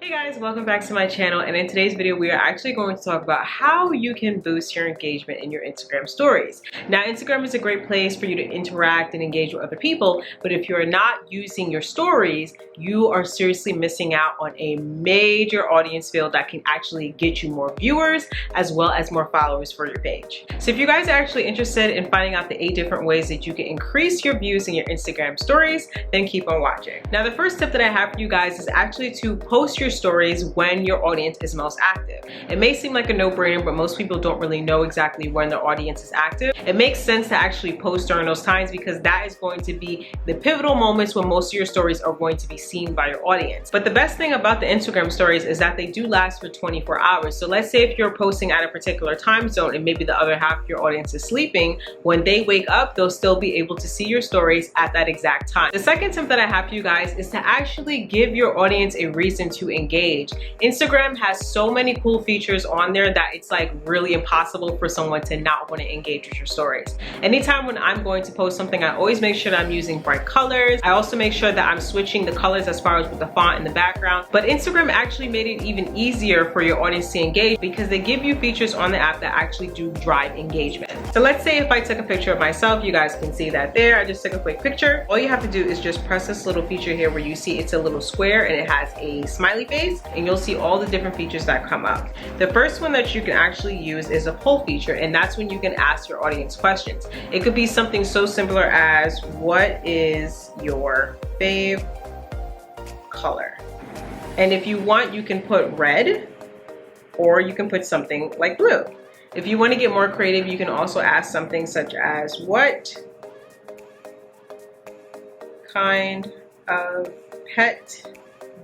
Hey guys, welcome back to my channel, and in today's video we are actually going to talk about how you can boost your engagement in your Instagram stories. Now, Instagram is a great place for you to interact and engage with other people, but if you're not using your stories, you are seriously missing out on a major audience field that can actually get you more viewers as well as more followers for your page. So if you guys are actually interested in finding out the 8 different ways that you can increase your views in your Instagram stories, then keep on watching. Now, the first tip that I have for you guys is actually to post your stories when your audience is most active. It may seem like a no-brainer, but most people don't really know exactly when their audience is active. It makes sense to actually post during those times because that is going to be the pivotal moments when most of your stories are going to be seen by your audience. But the best thing about the Instagram stories is that they do last for 24 hours. So let's say if you're posting at a particular time zone and maybe the other half of your audience is sleeping, when they wake up, they'll still be able to see your stories at that exact time. The second tip that I have for you guys is to actually give your audience a reason to engage. Instagram has so many cool features on there that it's like really impossible for someone to not want to engage with your stories. Anytime when I'm going to post something, I always make sure that I'm using bright colors. I also make sure that I'm switching the colors as far as with the font in the background. But Instagram actually made it even easier for your audience to engage because they give you features on the app that actually do drive engagement. So let's say if I took a picture of myself, you guys can see that there. I just took a quick picture. All you have to do is just press this little feature here where you see it's a little square and it has a smiley face, and you'll see all the different features that come up. The first one that you can actually use is a poll feature, and that's when you can ask your audience questions. It could be something so similar as, what is your fave color? And if you want, you can put red, or you can put something like blue. If you want to get more creative, you can also ask something such as, what kind of pet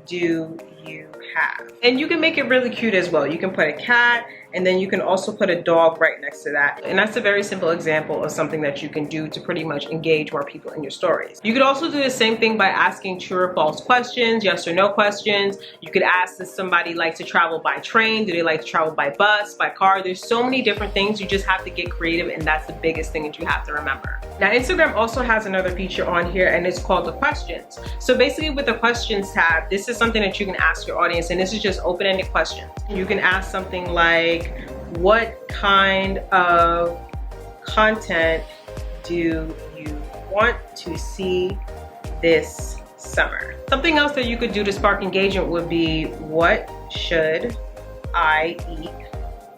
do you have? And you can make it really cute as well. You can put a cat, and then you can also put a dog right next to that. And that's a very simple example of something that you can do to pretty much engage more people in your stories. You could also do the same thing by asking true or false questions, yes or no questions. You could ask, does somebody like to travel by train? Do they like to travel by bus, by car? There's so many different things. You just have to get creative, and that's the biggest thing that you have to remember. Now, Instagram also has another feature on here, and it's called the questions. So basically with the questions tab, this is something that you can ask your audience, and this is just open-ended questions. You can ask something like, what kind of content do you want to see this summer? Something else that you could do to spark engagement would be, what should I eat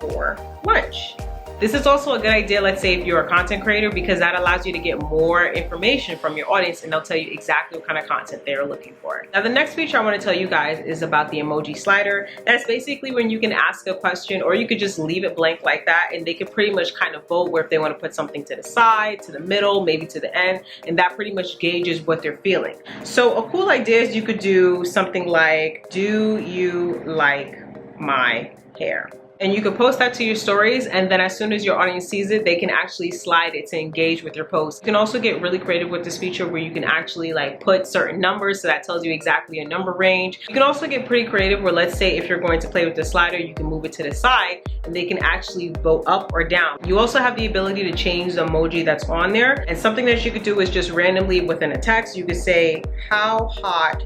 for lunch? This is also a good idea, let's say if you're a content creator, because that allows you to get more information from your audience, and they'll tell you exactly what kind of content they're looking for. Now, the next feature I want to tell you guys is about the emoji slider. That's basically when you can ask a question, or you could just leave it blank like that, and they can pretty much kind of vote where if they want to put something to the side, to the middle, maybe to the end, and that pretty much gauges what they're feeling. So a cool idea is you could do something like, do you like my hair? And you can post that to your stories, and then as soon as your audience sees it, they can actually slide it to engage with your post. You can also get really creative with this feature where you can actually like put certain numbers, so that tells you exactly a number range. You can also get pretty creative where, let's say if you're going to play with the slider, you can move it to the side and they can actually vote up or down. You also have the ability to change the emoji that's on there, and something that you could do is just randomly within a text, you could say, how hot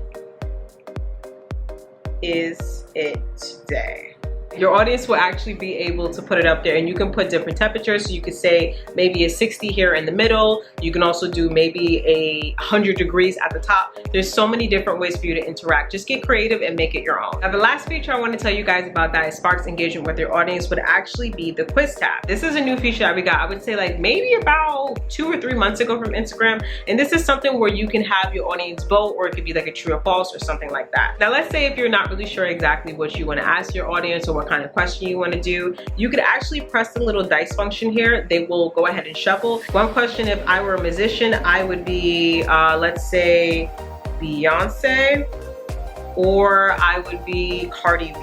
is it today? Your audience will actually be able to put it up there, and you can put different temperatures. So you could say maybe a 60 here in the middle. You can also do maybe 100 degrees at the top. There's so many different ways for you to interact. Just get creative and make it your own. Now, the last feature I want to tell you guys about that is sparks engagement with your audience would actually be the quiz tab. This is a new feature that we got, I would say like maybe about 2 or 3 months ago from Instagram. And this is something where you can have your audience vote, or it could be like a true or false or something like that. Now, let's say if you're not really sure exactly what you want to ask your audience or what kind of question you want to do, you could actually press the little dice function here. They will go ahead and shuffle. One question, if I were a musician, I would be, let's say Beyonce, or I would be Cardi B.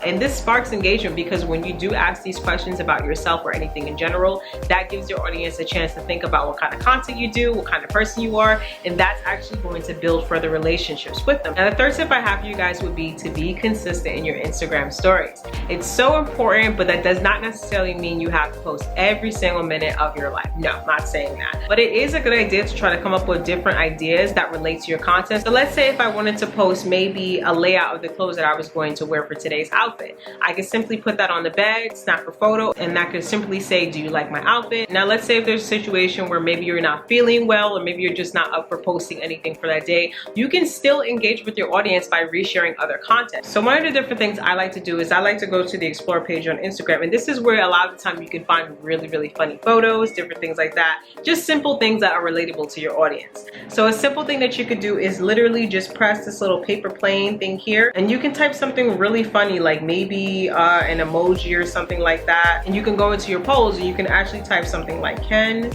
And this sparks engagement because when you do ask these questions about yourself or anything in general, that gives your audience a chance to think about what kind of content you do, what kind of person you are, and that's actually going to build further relationships with them. Now, the third tip I have for you guys would be to be consistent in your Instagram stories. It's so important, but that does not necessarily mean you have to post every single minute of your life. No, I'm not saying that. But it is a good idea to try to come up with different ideas that relate to your content. So let's say if I wanted to post maybe a layout of the clothes that I was going to wear for today's outfit, I could simply put that on the bed, snap a photo, and that could simply say, do you like my outfit? Now let's say if there's a situation where maybe you're not feeling well, or maybe you're just not up for posting anything for that day, you can still engage with your audience by resharing other content. So one of the different things I like to do is I like to go to the Explore page on Instagram, and this is where a lot of the time you can find really, really funny photos, different things like that, just simple things that are relatable to your audience. So a simple thing that you could do is literally just press this little paper plane thing here, and you can type something really funny, like maybe an emoji or something like that, and you can go into your polls and you can actually type something like, can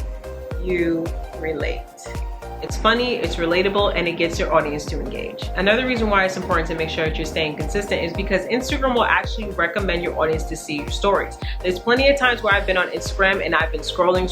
you relate? It's funny, it's relatable, and it gets your audience to engage. Another reason why it's important to make sure that you're staying consistent is because Instagram will actually recommend your audience to see your stories. There's plenty of times where I've been on Instagram and I've been scrolling,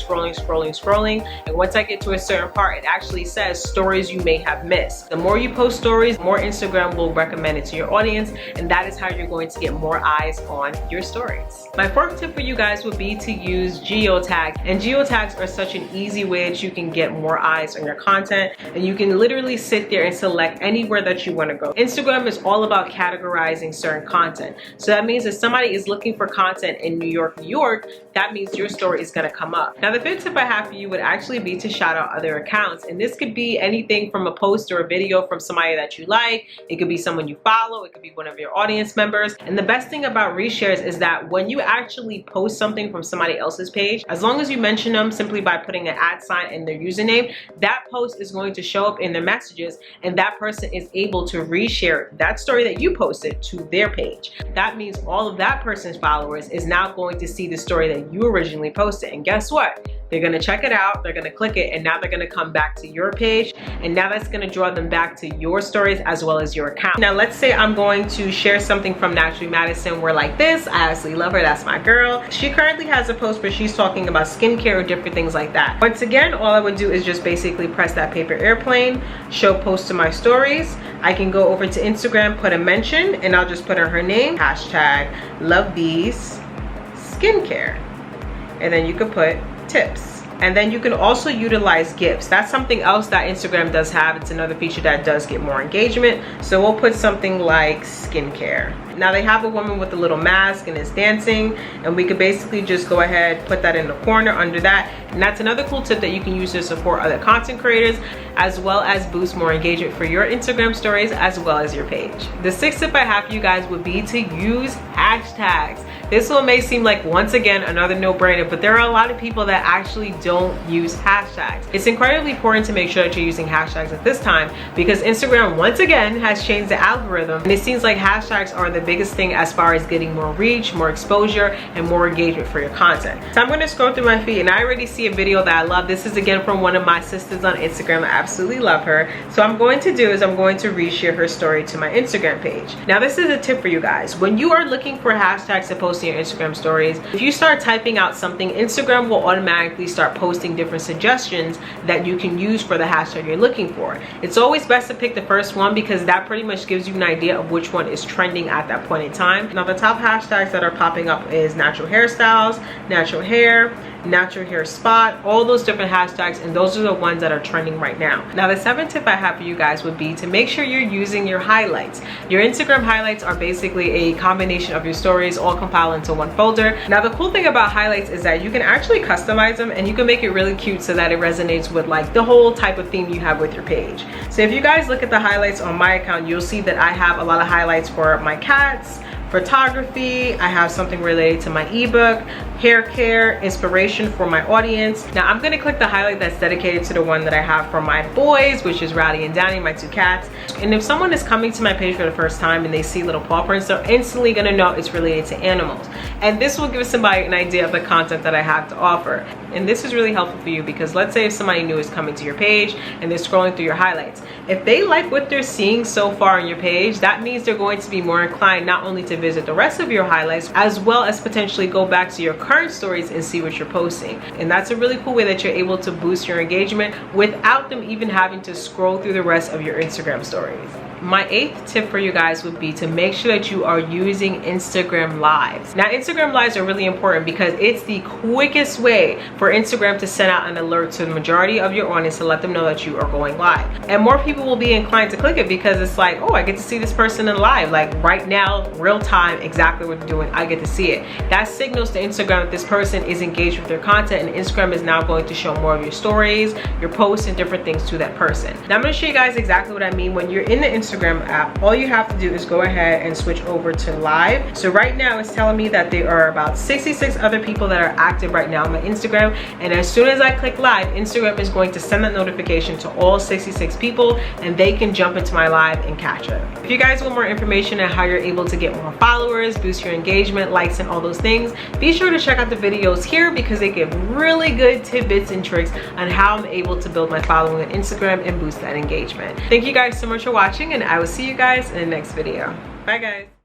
and once I get to a certain part, it actually says stories you may have missed. The more you post stories, the more Instagram will recommend it to your audience, and that is how you're going to get more eyes on your stories. My fourth tip for you guys would be to use geotags, and geotags are such an easy way that you can get more eyes on your content, and you can literally sit there and select anywhere that you want to go. Instagram is all about categorizing certain content. So that means if somebody is looking for content in New York, that means your story is going to come up. Now the fifth tip I have for you would actually be to shout out other accounts, and this could be anything from a post or a video from somebody that you like. It could be someone you follow, it could be one of your audience members. And the best thing about reshares is that when you actually post something from somebody else's page, as long as you mention them simply by putting an @ in their username, that post is going to show up in their messages, and that person is able to reshare that story that you posted to their page. That means all of that person's followers is now going to see the story that you originally posted, and guess what? They're going to check it out, they're going to click it, and now they're going to come back to your page, and now that's going to draw them back to your stories as well as your account. Now let's say I'm going to share something from Naturally Madison where, like this, I absolutely love her, that's my girl. She currently has a post where she's talking about skincare or different things like that. Once again, all I would do is just basically press that paper airplane, show post to my stories. I can go over to Instagram, put a mention, and I'll just put in her name, #LoveThese skincare, and then you could put tips. And then you can also utilize GIFs. That's something else that Instagram does have. It's another feature that does get more engagement. So we'll put something like skincare. Now they have a woman with a little mask and is dancing, and we could basically just go ahead, put that in the corner under that. And that's another cool tip that you can use to support other content creators, as well as boost more engagement for your Instagram stories as well as your page. The sixth tip I have for you guys would be to use hashtags. This one may seem like, once again, another no-brainer, but there are a lot of people that actually don't use hashtags. It's incredibly important to make sure that you're using hashtags at this time, because Instagram once again has changed the algorithm, and it seems like hashtags are the biggest thing as far as getting more reach, more exposure, and more engagement for your content. So I'm going to scroll through my feed, and I already see a video that I love. This is again from one of my sisters on Instagram. I absolutely love her. So I'm going to do is I'm going to reshare her story to my Instagram page. Now this is a tip for you guys. When you are looking for hashtags to post in your Instagram stories, if you start typing out something, Instagram will automatically start posting different suggestions that you can use for the hashtag you're looking for. It's always best to pick the first one, because that pretty much gives you an idea of which one is trending at that point in time. Now the top hashtags that are popping up is natural hairstyles, natural hair spot, all those different hashtags, and those are the ones that are trending right now. Now the seventh tip I have for you guys would be to make sure you're using your highlights. Your Instagram highlights are basically a combination of your stories all compiled into one folder. Now the cool thing about highlights is that you can actually customize them, and you can make it really cute so that it resonates with like the whole type of theme you have with your page. So if you guys look at the highlights on my account, you'll see that I have a lot of highlights for my cats, photography, I have something related to my ebook, hair care, inspiration for my audience. Now I'm gonna click the highlight that's dedicated to the one that I have for my boys, which is Rowdy and Danny, my two cats. And if someone is coming to my page for the first time and they see little paw prints, they're instantly gonna know it's related to animals. And this will give somebody an idea of the content that I have to offer. And this is really helpful for you, because let's say if somebody new is coming to your page and they're scrolling through your highlights, if they like what they're seeing so far on your page, that means they're going to be more inclined not only to visit the rest of your highlights, as well as potentially go back to your current stories and see what you're posting. And that's a really cool way that you're able to boost your engagement without them even having to scroll through the rest of your Instagram stories. My 8th tip for you guys would be to make sure that you are using Instagram Lives. Now, Instagram Lives are really important because it's the quickest way for Instagram to send out an alert to the majority of your audience to let them know that you are going live. And more people will be inclined to click it because it's like, oh, I get to see this person in live, like right now, real time, exactly what they're doing, I get to see it. That signals to Instagram that this person is engaged with their content, and Instagram is now going to show more of your stories, your posts, and different things to that person. Now, I'm gonna show you guys exactly what I mean. When you're in the Instagram app, all you have to do is go ahead and switch over to live. So right now it's telling me that there are about 66 other people that are active right now on my Instagram, and as soon as I click live, Instagram is going to send that notification to all 66 people, and they can jump into my live and catch it. If you guys want more information on how you're able to get more followers, boost your engagement, likes, and all those things, be sure to check out the videos here because they give really good tidbits and tricks on how I'm able to build my following on Instagram and boost that engagement. Thank you guys so much for watching, and I will see you guys in the next video. Bye guys.